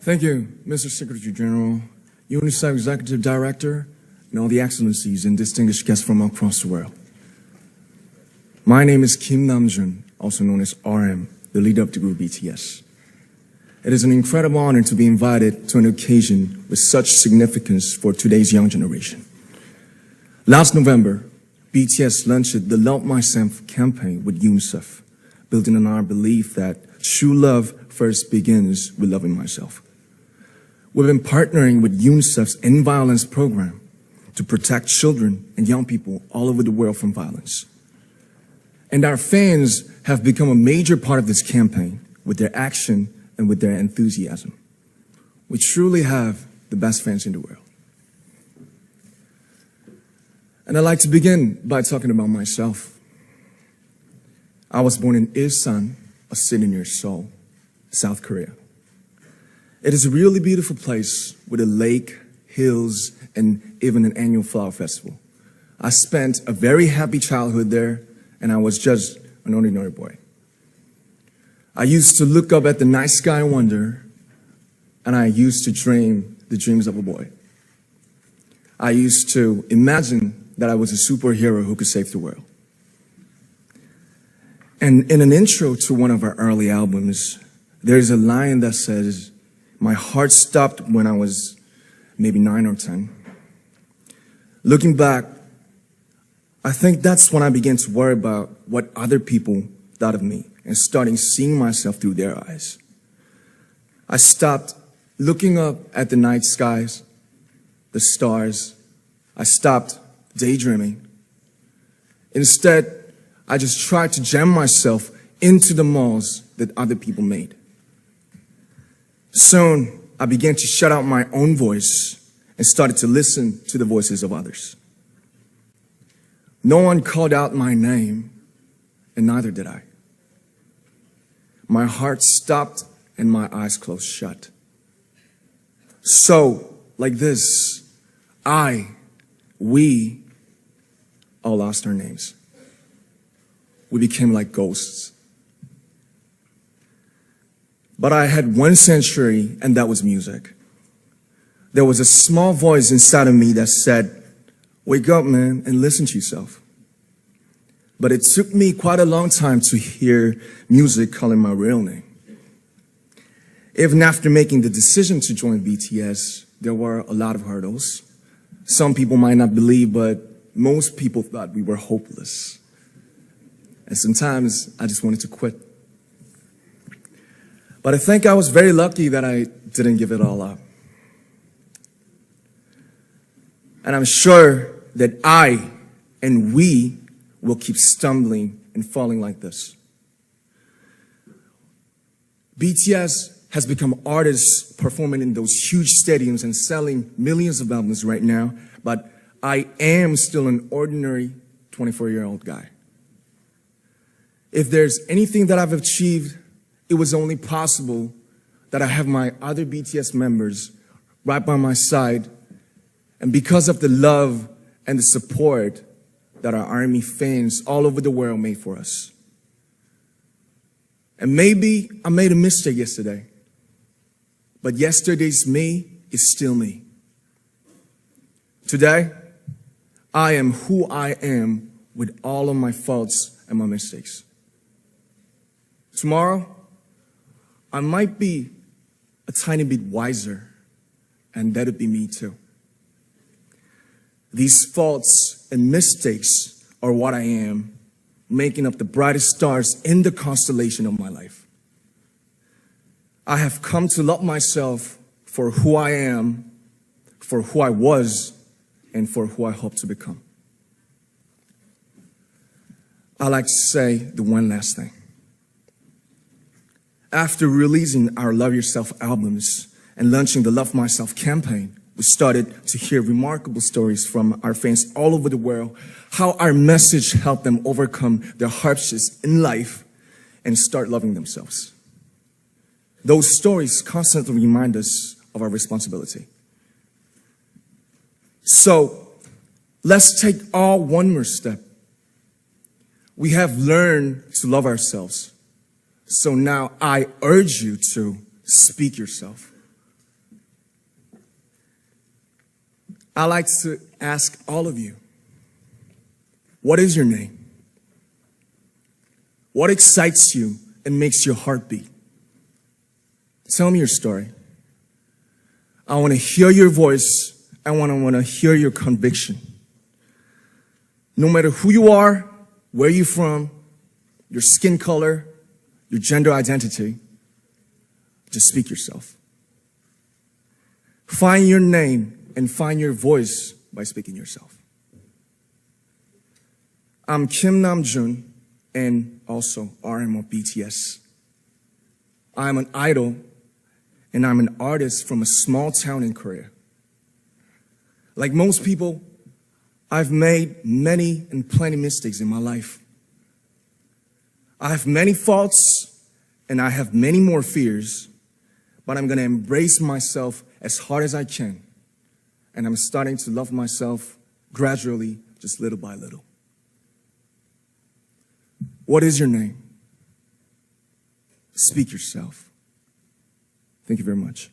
Thank you, Mr. Secretary General, UNICEF Executive Director, and all the excellencies and distinguished guests from across the world. My name is Kim Namjoon, also known as RM, the leader of the group BTS. It is an incredible honor to be invited to an occasion with such significance for today's young generation. Last November, BTS launched the Love Myself campaign with UNICEF, building on our belief that true love first begins with loving myself. We've been partnering with UNICEF's End Violence program to protect children and young people all over the world from violence. And our fans have become a major part of this campaign with their action and with their enthusiasm. We truly have the best fans in the world. And I'd like to begin by talking about myself. I was born in Ilsan, a city near Seoul, South Korea. It is a really beautiful place with a lake, hills, and even an annual flower festival. I spent a very happy childhood there, and I was just an ordinary boy. I used to look up at the night sky and wonder, and I used to dream the dreams of a boy. I used to imagine that I was a superhero who could save the world. And in an intro to one of our early albums, there's a line that says, "My heart stopped when I was maybe 9 or 10. Looking back, I think that's when I began to worry about what other people thought of me and starting seeing myself through their eyes. I stopped looking up at the night skies, the stars. I stopped daydreaming. Instead, I just tried to jam myself into the malls that other people made. Soon, I began to shut out my own voice and started to listen to the voices of others. No one called out my name, and neither did I. My heart stopped and my eyes closed shut. So, like this, we all lost our names. We became like ghosts. But I had one sanctuary, and that was music. There was a small voice inside of me that said, "Wake up, man, and listen to yourself." But it took me quite a long time to hear music calling my real name. Even after making the decision to join BTS, there were a lot of hurdles. Some people might not believe, but most people thought we were hopeless. And sometimes I just wanted to quit. But I think I was very lucky that I didn't give it all up. And I'm sure that I and we will keep stumbling and falling like this. BTS has become artists performing in those huge stadiums and selling millions of albums right now, but I am still an ordinary 24-year-old guy. If there's anything that I've achieved, it was only possible that I have my other BTS members right by my side, and because of the love and the support that our ARMY fans all over the world made for us. And maybe I made a mistake yesterday, but yesterday's me is still me. Today, I am who I am with all of my faults and my mistakes. Tomorrow, I might be a tiny bit wiser, and that'll be me too. These faults and mistakes are what I am, making up the brightest stars in the constellation of my life. I have come to love myself for who I am, for who I was, and for who I hope to become. I'd like to say the one last thing. After releasing our Love Yourself albums and launching the Love Myself campaign, we started to hear remarkable stories from our fans all over the world, how our message helped them overcome their hardships in life and start loving themselves. Those stories constantly remind us of our responsibility. So, let's take all one more step. We have learned to love ourselves. So now I urge you to speak yourself. I like to ask all of you, what is your name? What excites you and makes your heart beat? Tell me your story. I want to hear your voice. I want to hear your conviction. No matter who you are, where you're from, your skin color, your gender identity, just speak yourself. Find your name and find your voice by speaking yourself. I'm Kim Namjoon and also RM of BTS. I'm an idol and I'm an artist from a small town in Korea. Like most people, I've made many and plenty mistakes in my life. I have many faults and I have many more fears, but I'm gonna embrace myself as hard as I can. And I'm starting to love myself gradually, just little by little. What is your name? Speak yourself. Thank you very much.